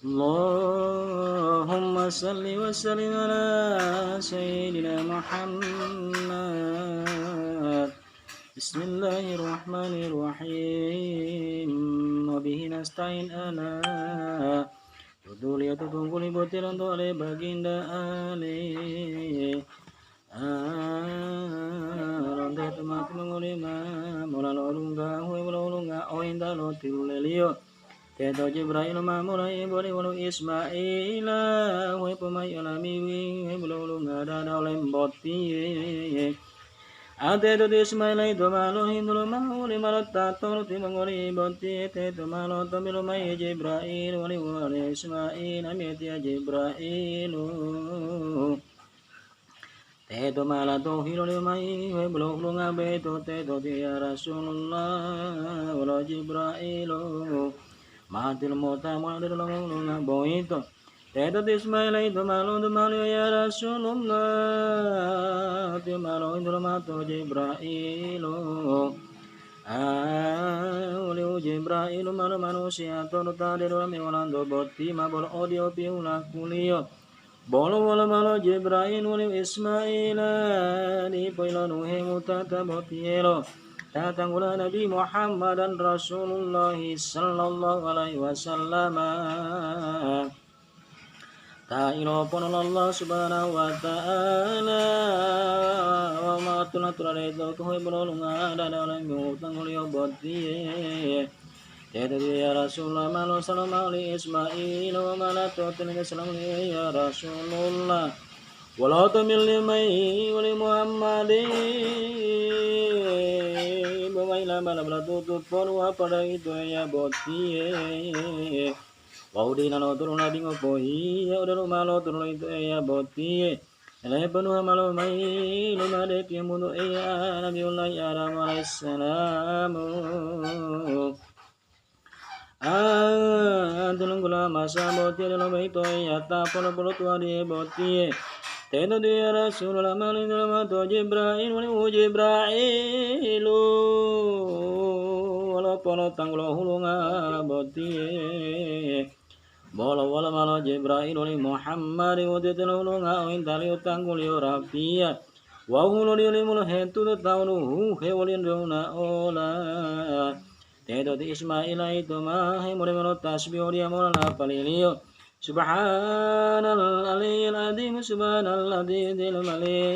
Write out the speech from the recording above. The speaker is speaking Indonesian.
Allahumma salli wa sallim ala sayyidina Muhammad. Bismillahirrahmanirrahim. Wa bihi nasta'in ana. Tuduliyatu tungguli botiran tole baginda ali. Ronde temati mengulima. Mola lolunga huwe lolunga oinda lo tirulelio. Teto Jibril mamulai bori walu Ismaila we pemai alami we bululu ngada dalam boti ate to Ismaila itu malu hindulu mauli malat tato ti mangori boti teto malu to milu mai Jibril wali wali Ismail ameti Jibril teto malato hilu mai we bululu ngabe to teto dia Rasulullah wala Jibril Matil mota malu lolonga boito. Teto Ismail itu malu ya Rasulullah. Ti malu itu mato Jibril. Uli Jibril malu manusia tonu tadi dalam walando boti mabol audio piula kulio. Bolo wala malu Jibril uli Ismail di poilonu hemutata botielo. Datang ulah Nabi Muhammad dan Rasulullah sallallahu alaihi wasallam. Ta'ala pun Allah subhanahu wa ta'ala wa ma tunatura itu kuh belulunga dan dalam utang ulio boti. Jadi ya Rasulullah malu salam ali Ismail wa malatu tinga salam ya Rasulullah. Walau tamil limai wali Muhammadin Bamaila malabla tutut porwa pada itu ya boti Waudi nalo turun nabi ngopoi ya udah malo turun itu ya boti Elai penuh malo mai lumade kiamuno ya Nabiullah ya Adam alaihissalamu Tulung gula masa boti adalah itu ya tapon puluh tua di boti Teto dia Rasulullah malin dalam atau Jibril wali Jibril walaupun tanggulah hulunga boti bola wala malo Jibril wali Muhammad wadi hulunga intali tangguli rafia wa hulu di mulu hentu taunu he wali ndona ola Teto di Ismail itu mah mulai melo tasbih dia mola palilio Subhanal aliyil azim subhanal ladzi